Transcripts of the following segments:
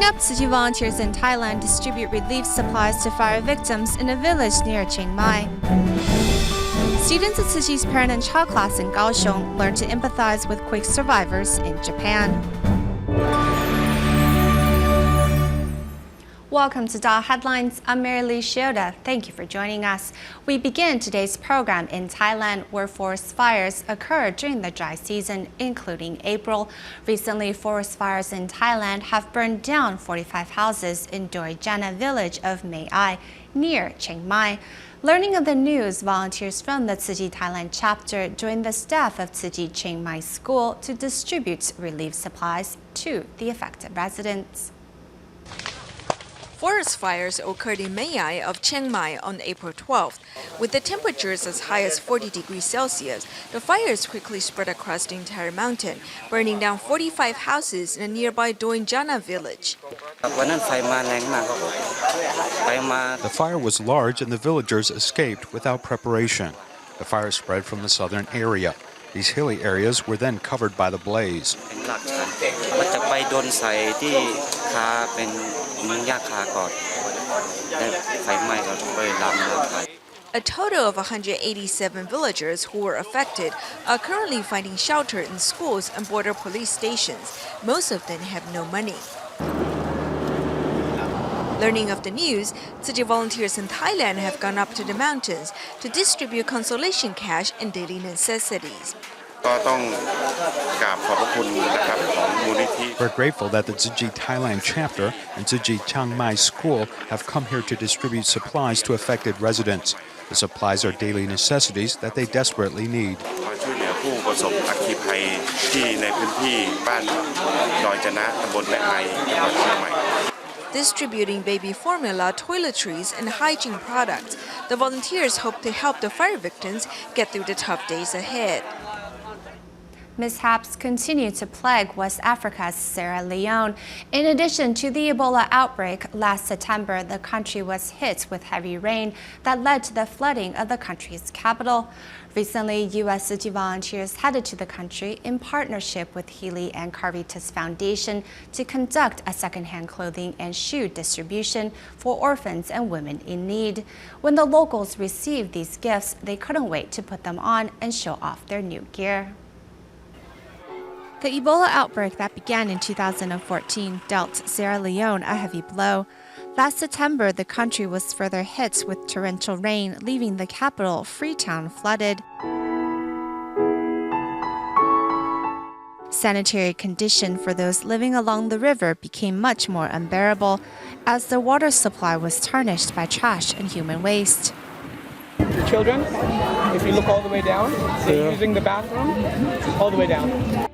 up, Tzu Chi volunteers in Thailand distribute relief supplies to fire victims in a village near Chiang Mai. Students at Tzu Chi's parent and child class in Kaohsiung learn to empathize with quake survivors in Japan. Welcome to DaAi Headlines. I'm Mary Lee Shioda. Thank you for joining us. We begin today's program in Thailand, where forest fires occur during the dry season, including April. Recently, forest fires in Thailand have burned down 45 houses in Doi Jana village of Mae Ai, near Chiang Mai. Learning of the news, volunteers from the Tzu Chi Thailand chapter joined the staff of Tzu Chi Chiang Mai School to distribute relief supplies to the affected residents. Forest fires occurred in Mae Ai of Chiang Mai on April 12th. With the temperatures as high as 40 degrees Celsius, the fires quickly spread across the entire mountain, burning down 45 houses in a nearby Doi Jana village. The fire was large and the villagers escaped without preparation. The fire spread from the southern area. These hilly areas were then covered by the blaze. A total of 187 villagers who were affected are currently finding shelter in schools and border police stations. Most of them have no money. Learning of the news, Tzu Chi volunteers in Thailand have gone up to the mountains to distribute consolation cash and daily necessities. We're grateful that the Tzu Chi Thailand chapter and Tzu Chi Chiang Mai School have come here to distribute supplies to affected residents. The supplies are daily necessities that they desperately need. Distributing baby formula, toiletries, and hygiene products, the volunteers hope to help the fire victims get through the tough days ahead. Mishaps continue to plague West Africa's Sierra Leone. In addition to the Ebola outbreak, last September, the country was hit with heavy rain that led to the flooding of the country's capital. Recently, U.S. Tzu Chi volunteers headed to the country in partnership with Healy and Caritas Foundation to conduct a secondhand clothing and shoe distribution for orphans and women in need. When the locals received these gifts, they couldn't wait to put them on and show off their new gear. The Ebola outbreak that began in 2014 dealt Sierra Leone a heavy blow. Last September, the country was further hit with torrential rain, leaving the capital, Freetown, flooded. Sanitary conditions for those living along the river became much more unbearable, as the water supply was tarnished by trash and human waste. The children, if you look all the way down, they're using the bathroom all the way down.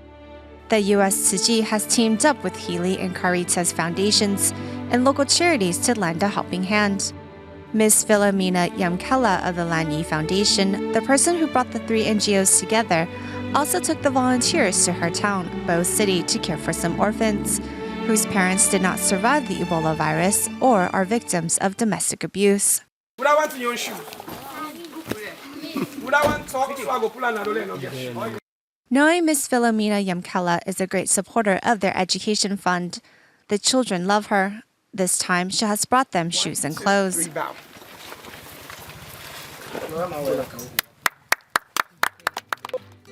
The U.S. Tzu Chi has teamed up with Healy and Caritas Foundations and local charities to lend a helping hand. Ms. Philomena Yamkela of the Lanyi Foundation, the person who brought the three NGOs together, also took the volunteers to her town, Bo City, to care for some orphans whose parents did not survive the Ebola virus or are victims of domestic abuse. Would I want your shoes? Would I want to talk to I go pull on. Knowing Ms. Philomena Yamkela is a great supporter of their education fund, the children love her. This time, she has brought them shoes and clothes.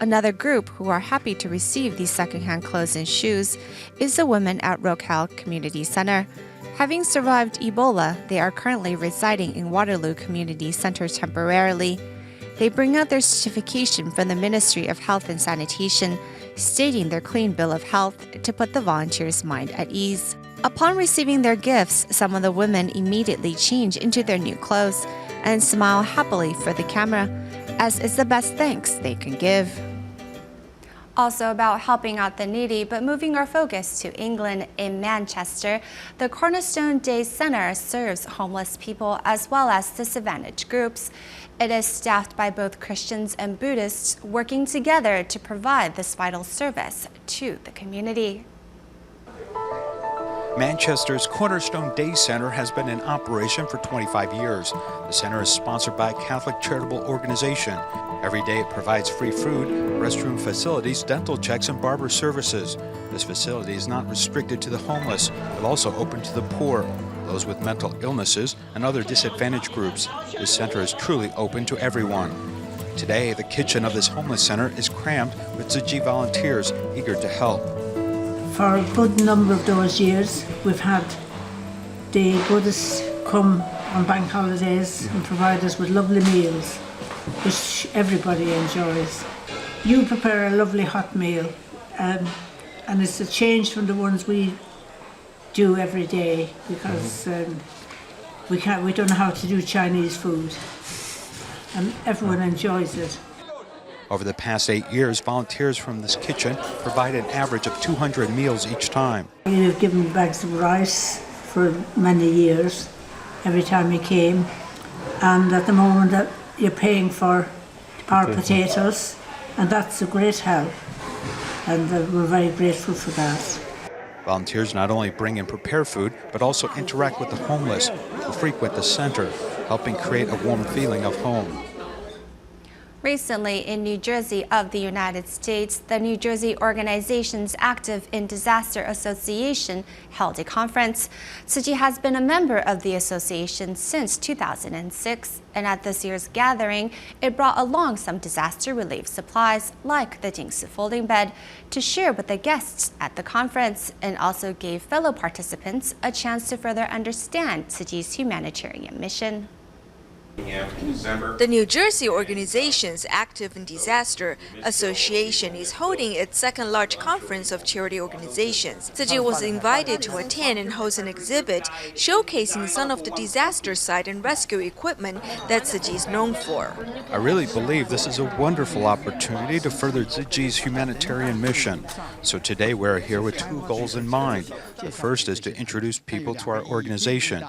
Another group who are happy to receive these secondhand clothes and shoes is the women at Rocal Community Center. Having survived Ebola, they are currently residing in Waterloo Community Center temporarily. They bring out their certification from the Ministry of Health and Sanitation, stating their clean bill of health to put the volunteers' mind at ease. Upon receiving their gifts, some of the women immediately change into their new clothes and smile happily for the camera, as it's the best thanks they can give. Also about helping out the needy, but moving our focus to England, in Manchester, the Cornerstone Day Centre serves homeless people as well as disadvantaged groups. It is staffed by both Christians and Buddhists working together to provide this vital service to the community. Manchester's Cornerstone Day Center has been in operation for 25 years. The center is sponsored by a Catholic charitable organization. Every day it provides free food, restroom facilities, dental checks, and barber services. This facility is not restricted to the homeless, but also open to the poor, those with mental illnesses, and other disadvantaged groups. This center is truly open to everyone. Today, the kitchen of this homeless center is crammed with Tzu Chi volunteers eager to help. For a good number of those years, we've had the Buddhists come on bank holidays and provide us with lovely meals, which everybody enjoys. You prepare a lovely hot meal, and it's a change from the ones we do every day because we don't know how to do Chinese food, and everyone enjoys it. Over the past 8 years, volunteers from this kitchen provide an average of 200 meals each time. You've given bags of rice for many years, every time you came, and at the moment that you're paying for our potatoes, and that's a great help, and we're very grateful for that. Volunteers not only bring and prepare food, but also interact with the homeless who frequent the center, helping create a warm feeling of home. Recently, in New Jersey of the United States, the New Jersey Organizations Active in Disaster Association held a conference. Tzu Chi has been a member of the association since 2006, and at this year's gathering, it brought along some disaster relief supplies like the Jingsi folding bed to share with the guests at the conference, and also gave fellow participants a chance to further understand Tzu Chi's humanitarian mission. The New Jersey Organizations Active in Disaster Association is holding its second large conference of charity organizations. Tzu Chi was invited to attend and host an exhibit showcasing some of the disaster site and rescue equipment that Tzu Chi is known for. I really believe this is a wonderful opportunity to further Tzu Chi's humanitarian mission. So today we're here with two goals in mind. The first is to introduce people to our organization.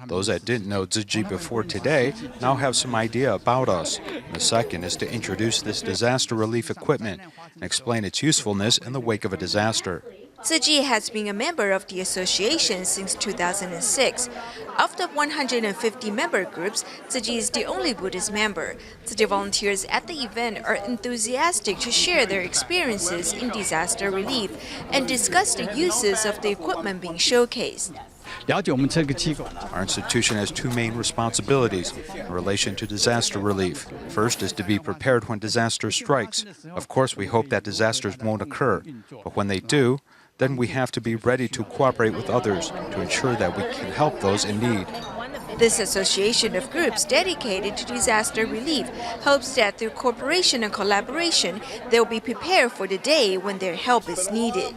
Those that didn't know Tzu Chi before today now have some idea about us. And the second is to introduce this disaster relief equipment and explain its usefulness in the wake of a disaster. Tzu Chi has been a member of the association since 2006. Of the 150 member groups, Tzu Chi is the only Buddhist member. Tzu Chi volunteers at the event are enthusiastic to share their experiences in disaster relief and discuss the uses of the equipment being showcased. Our institution has two main responsibilities in relation to disaster relief. First is to be prepared when disaster strikes. Of course, we hope that disasters won't occur, but when they do, then we have to be ready to cooperate with others to ensure that we can help those in need. This association of groups dedicated to disaster relief hopes that through cooperation and collaboration, they'll be prepared for the day when their help is needed.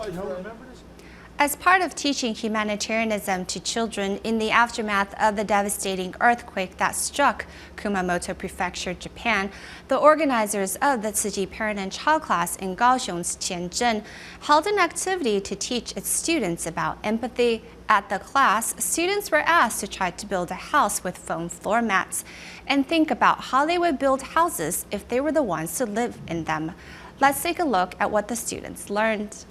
As part of teaching humanitarianism to children in the aftermath of the devastating earthquake that struck Kumamoto Prefecture, Japan, the organizers of the Tzu Chi Parent and Child class in Kaohsiung's Qianzhen held an activity to teach its students about empathy. At the class, students were asked to try to build a house with foam floor mats and think about how they would build houses if they were the ones to live in them. Let's take a look at what the students learned.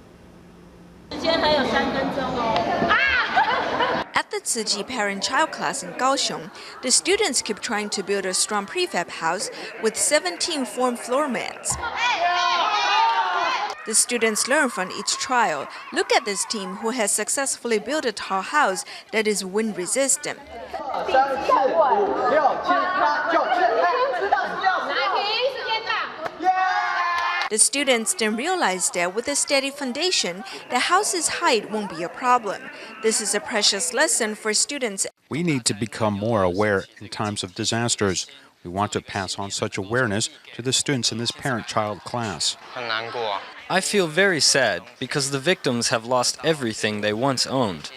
At the Tzu Chi Parent-Child class in Kaohsiung, the students keep trying to build a strong prefab house with 17 foam floor mats. The students learn from each trial. Look at this team who has successfully built a tall house that is wind resistant. The students then realized that with a steady foundation, the house's height won't be a problem. This is a precious lesson for students. We need to become more aware in times of disasters. We want to pass on such awareness to the students in this parent-child class. I feel very sad because the victims have lost everything they once owned.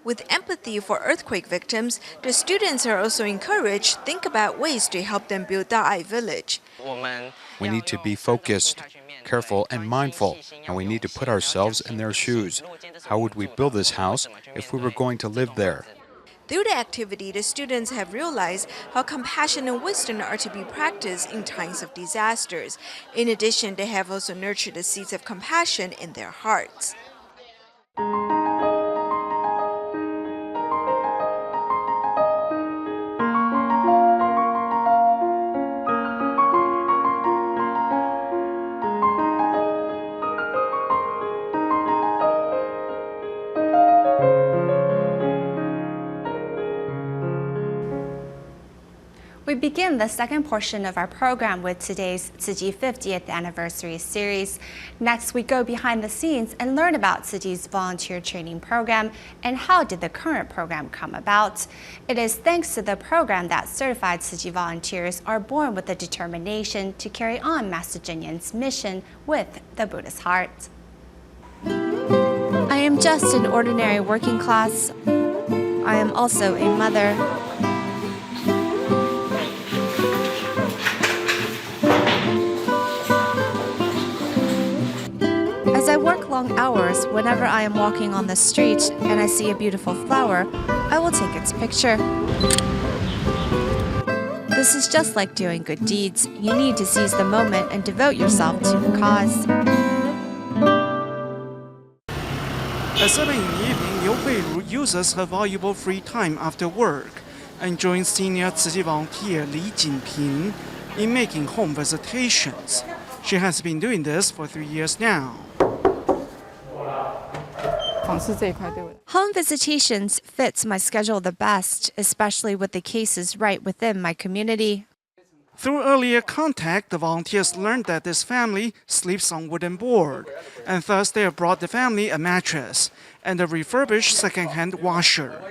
With empathy for earthquake victims, the students are also encouraged to think about ways to help them build DaAi village. We need to be focused, careful, and mindful, and we need to put ourselves in their shoes. How would we build this house if we were going to live there? Through the activity, the students have realized how compassion and wisdom are to be practiced in times of disasters. In addition, they have also nurtured the seeds of compassion in their hearts. We begin the second portion of our program with today's Tzu Chi 50th anniversary series. Next, we go behind the scenes and learn about Tzu Chi's volunteer training program and how did the current program come about. It is thanks to the program that certified Tzu Chi volunteers are born with the determination to carry on Master Cheng Yen's mission with the Buddhist heart. I am just an ordinary working class. I am also a mother. As I work long hours, whenever I am walking on the street and I see a beautiful flower, I will take its picture. This is just like doing good deeds. You need to seize the moment and devote yourself to the cause. At 7 in the evening, Liu Huiru uses her valuable free time after work and joins senior Tzu Chi volunteer Li Jinping in making home visitations. She has been doing this for 3 years now. Home visitations fits my schedule the best, especially with the cases right within my community. Through earlier contact, the volunteers learned that this family sleeps on wooden board, and thus they have brought the family a mattress and a refurbished second-hand washer.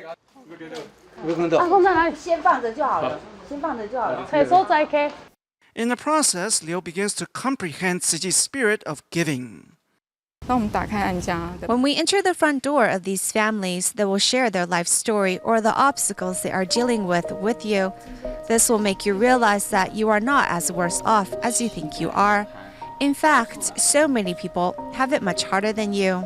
In the process, Liu begins to comprehend Tzu Chi's spirit of giving. When we enter the front door of these families, they will share their life story or the obstacles they are dealing with you. This will make you realize that you are not as worse off as you think you are. In fact, so many people have it much harder than you.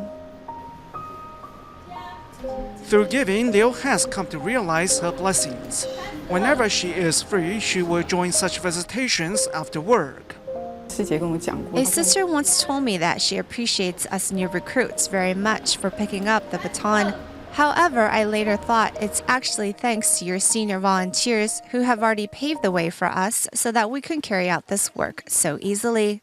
Through giving, Liu has come to realize her blessings. Whenever she is free, she will join such visitations after work. A sister once told me that she appreciates us new recruits very much for picking up the baton. However, I later thought it's actually thanks to your senior volunteers who have already paved the way for us so that we can carry out this work so easily.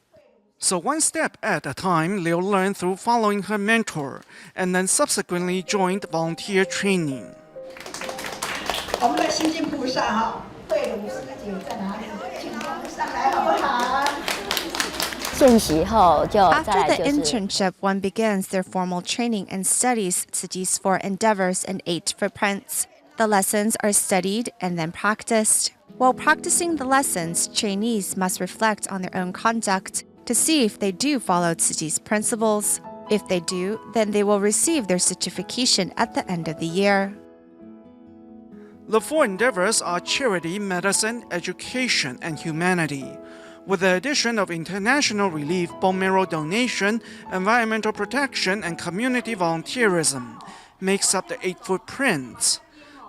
So one step at a time, Liu learned through following her mentor and then subsequently joined volunteer training. After the internship, one begins their formal training and studies Tzu Chi's 4 endeavors and 8 footprints. The lessons are studied and then practiced. While practicing the lessons, trainees must reflect on their own conduct to see if they do follow Tzu Chi's principles. If they do, then they will receive their certification at the end of the year. The 4 endeavors are charity, medicine, education, and humanity. With the addition of international relief, bone marrow donation, environmental protection, and community volunteerism, makes up the 8 footprints.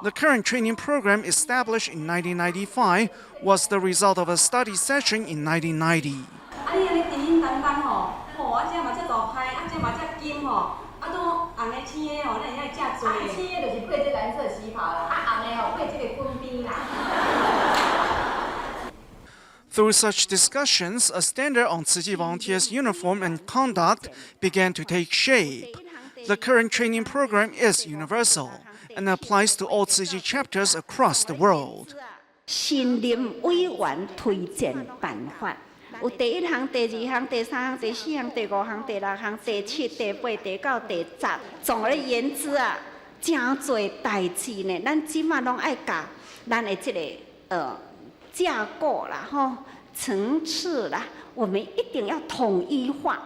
The current training program, established in 1995, was the result of a study session in 1990. Through such discussions, a standard on Tzu Chi volunteers' uniform and conduct began to take shape. The current training program is universal and applies to all Tzu Chi chapters across the world. 信任委员推荐办法，有第1项、第2项、第3项、第4项、第5项、第6项、第7、第8、第9、第10。总而言之啊，真侪代志呢，咱即马拢爱教咱的这个架构啦，层次啦，我们一定要统一化。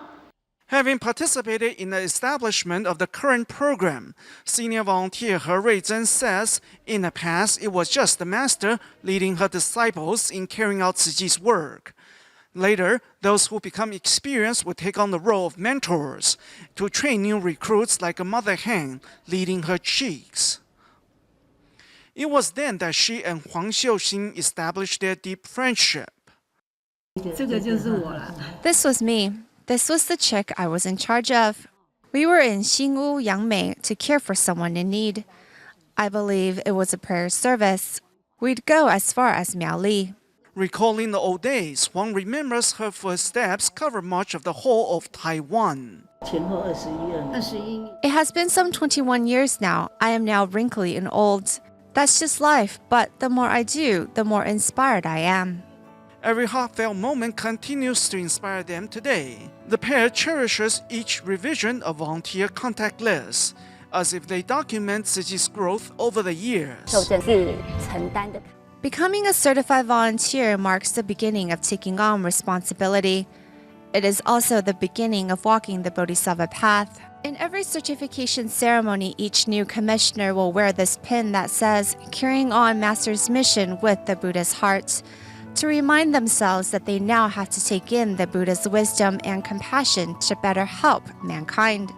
Having participated in the establishment of the current program, senior volunteer He Ruizhen says, in the past it was just the master leading her disciples in carrying out Tzu Chi's work. Later, those who become experienced would take on the role of mentors to train new recruits like a mother hen leading her chicks. It was then that she and Huang Xiuxin established their deep friendship. This was me. This was the chick I was in charge of. We were in Xingwu, Yangmei to care for someone in need. I believe it was a prayer service. We'd go as far as Miaoli. Recalling the old days, Huang remembers her footsteps cover much of the whole of Taiwan. It has been some 21 years now. I am now wrinkly and old. That's just life, but the more I do, the more inspired I am. Every heartfelt moment continues to inspire them today. The pair cherishes each revision of volunteer contact lists, as if they document Tzu Chi's growth over the years. Becoming a certified volunteer marks the beginning of taking on responsibility. It is also the beginning of walking the Bodhisattva path. In every certification ceremony, each new commissioner will wear this pin that says, "Carrying on Master's mission with the Buddha's heart," to remind themselves that they now have to take in the Buddha's wisdom and compassion to better help mankind.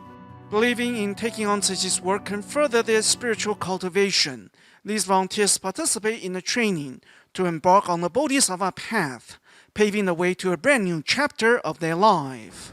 Believing in taking on Tzu Chi's work can further their spiritual cultivation. These volunteers participate in the training to embark on the Bodhisattva path, paving the way to a brand new chapter of their life.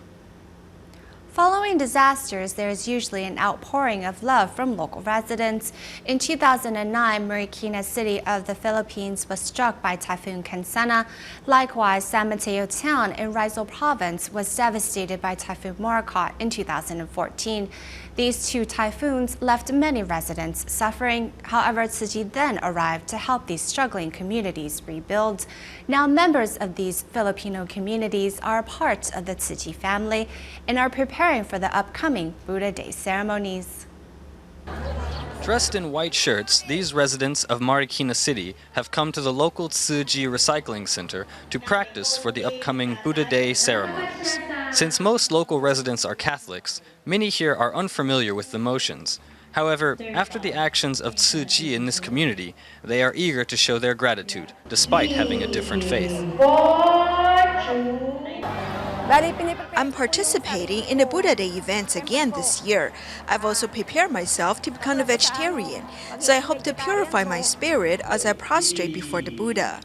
Following disasters, there is usually an outpouring of love from local residents. In 2009, Marikina City of the Philippines was struck by Typhoon Kansana. Likewise, San Mateo Town in Rizal Province was devastated by Typhoon Morakot in 2014. These two typhoons left many residents suffering. However, Tzu Chi then arrived to help these struggling communities rebuild. Now, members of these Filipino communities are a part of the Tzu Chi family and are preparing for the upcoming Buddha Day ceremonies. Dressed in white shirts, these residents of Marikina City have come to the local Tzu Chi Recycling Center to practice for the upcoming Buddha Day ceremonies. Since most local residents are Catholics, many here are unfamiliar with the motions. However, after the actions of Tzu Chi in this community, they are eager to show their gratitude, despite having a different faith. I'm participating in the Buddha Day events again this year. I've also prepared myself to become a vegetarian, so I hope to purify my spirit as I prostrate before the Buddha.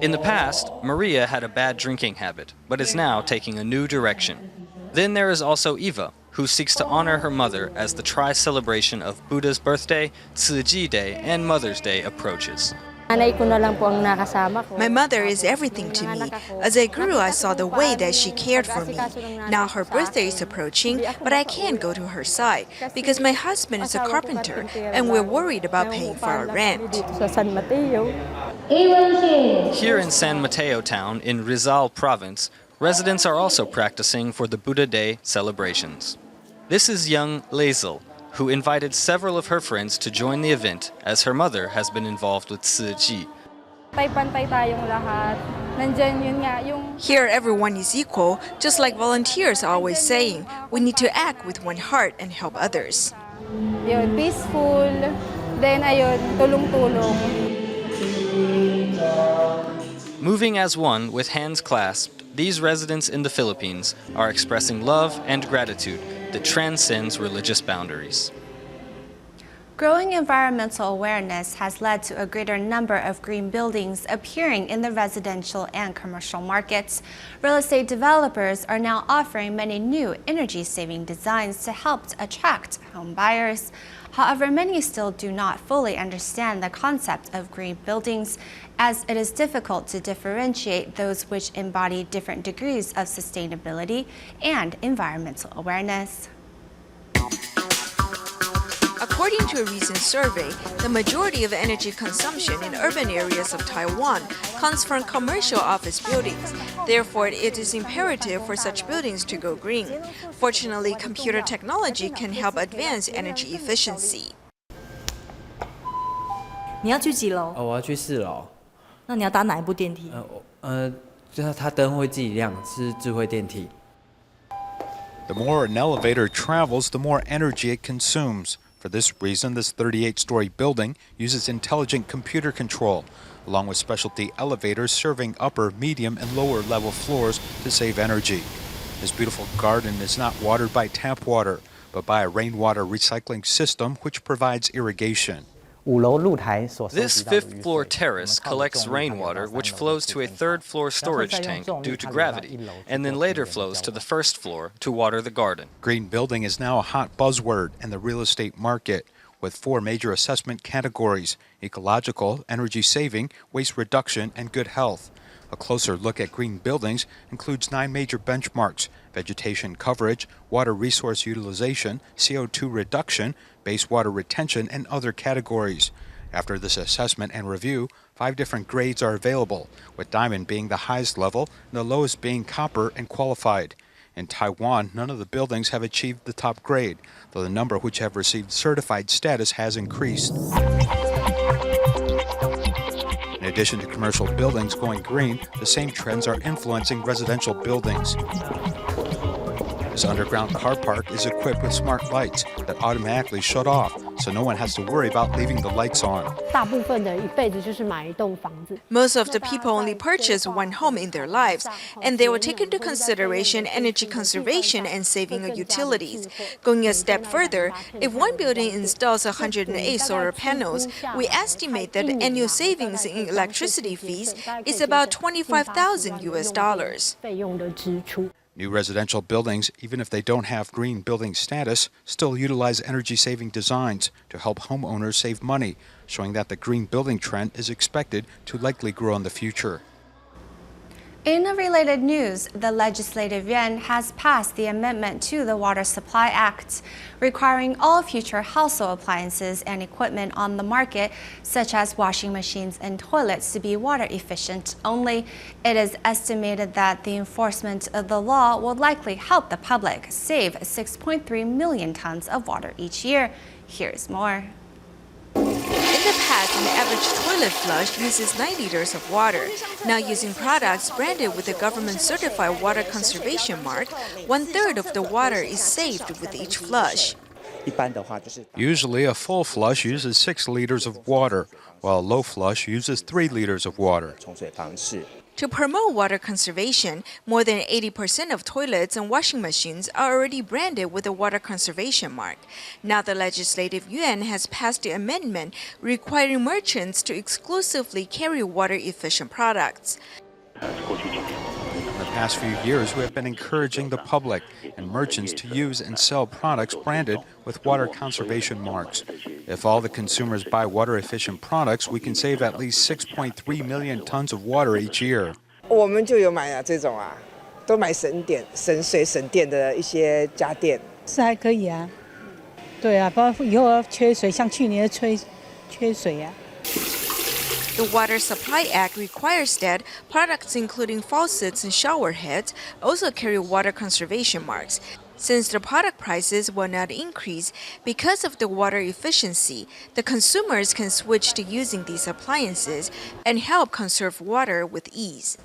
In the past, Maria had a bad drinking habit, but is now taking a new direction. Then there is also Eva, who seeks to honor her mother as the tri-celebration of Buddha's birthday, Tzu Chi Day, and Mother's Day approaches. My mother is everything to me. As I grew, I saw the way that she cared for me. Now her birthday is approaching, but I can't go to her side because my husband is a carpenter and we're worried about paying for our rent. Here in San Mateo Town in Rizal Province, residents are also practicing for the Buddha Day celebrations. This is young Lazel, who invited several of her friends to join the event as her mother has been involved with Tzu Chi. Here everyone is equal, just like volunteers are always saying. We need to act with one heart and help others. Peaceful, then tulong-tulong. Moving as one with hands clasped, these residents in the Philippines are expressing love and gratitude that transcends religious boundaries. Growing environmental awareness has led to a greater number of green buildings appearing in the residential and commercial markets. Real estate developers are now offering many new energy-saving designs to help attract home buyers. However, many still do not fully understand the concept of green buildings, as it is difficult to differentiate those which embody different degrees of sustainability and environmental awareness. According to a recent survey, the majority of energy consumption in urban areas of Taiwan comes from commercial office buildings. Therefore, it is imperative for such buildings to go green. Fortunately, computer technology can help advance energy efficiency. 你要去几楼？我要去4楼。那你要搭哪一部电梯？就是它灯会自己亮，是智慧电梯。The more an elevator travels, the more energy it consumes. For this reason, this 38-story building uses intelligent computer control, along with specialty elevators serving upper, medium, and lower level floors to save energy. This beautiful garden is not watered by tap water, but by a rainwater recycling system which provides irrigation. This fifth-floor terrace collects rainwater which flows to a third-floor storage tank due to gravity, and then later flows to the first floor to water the garden. Green building is now a hot buzzword in the real estate market, with 4 major assessment categories: ecological, energy saving, waste reduction, and good health. A closer look at green buildings includes 9 major benchmarks: vegetation coverage, water resource utilization, CO2 reduction, base water retention, and other categories. After this assessment and review, 5 different grades are available, with diamond being the highest level and the lowest being copper and qualified. In Taiwan, none of the buildings have achieved the top grade, though the number which have received certified status has increased. In addition to commercial buildings going green, the same trends are influencing residential buildings. This underground car park is equipped with smart lights that automatically shut off, so no one has to worry about leaving the lights on. 大部分的一辈子就是买一栋房子。 Most of the people only purchase one home in their lives, and they will take into consideration energy conservation and saving of utilities. Going a step further, if one building installs 108 solar panels, we estimate that the annual savings in electricity fees is about $25,000. 费用的支出。 New residential buildings, even if they don't have green building status, still utilize energy-saving designs to help homeowners save money, showing that the green building trend is expected to likely grow in the future. In related news, the Legislative Yuan has passed the amendment to the Water Supply Act, requiring all future household appliances and equipment on the market, such as washing machines and toilets, to be water efficient only. It is estimated that the enforcement of the law will likely help the public save 6.3 million tons of water each year. Here's more. In the past, an average toilet flush uses 9 liters of water. Now, using products branded with the government-certified water conservation mark, 1/3 of the water is saved with each flush. Usually, a full flush uses 6 liters of water, while a low flush uses 3 liters of water. To promote water conservation, more than 80% of toilets and washing machines are already branded with the water conservation mark. Now the Legislative Yuan has passed the amendment requiring merchants to exclusively carry water-efficient products. In the past few years, we have been encouraging the public and merchants to use and sell products branded with water conservation marks. If all the consumers buy water-efficient products, we can save at least 6.3 million tons of water each year. 我们就有买啊这种啊，都买省水省电的一些家电。是还可以啊，对啊，包括以后要缺水，像去年缺水啊。 The Water Supply Act requires that products including faucets and shower heads also carry water conservation marks. Since the product prices will not increase because of the water efficiency, the consumers can switch to using these appliances and help conserve water with ease.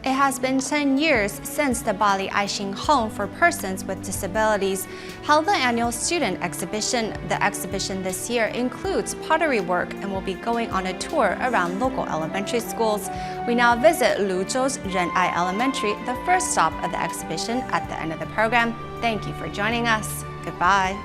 It has been 10 years since the Bali Aishing Home for Persons with Disabilities held the annual student exhibition. The exhibition this year includes pottery work and will be going on a tour around local elementary schools. We now visit Luzhou's Ren'ai Elementary, the first stop of the exhibition at the end of the program. Thank you for joining us. Goodbye.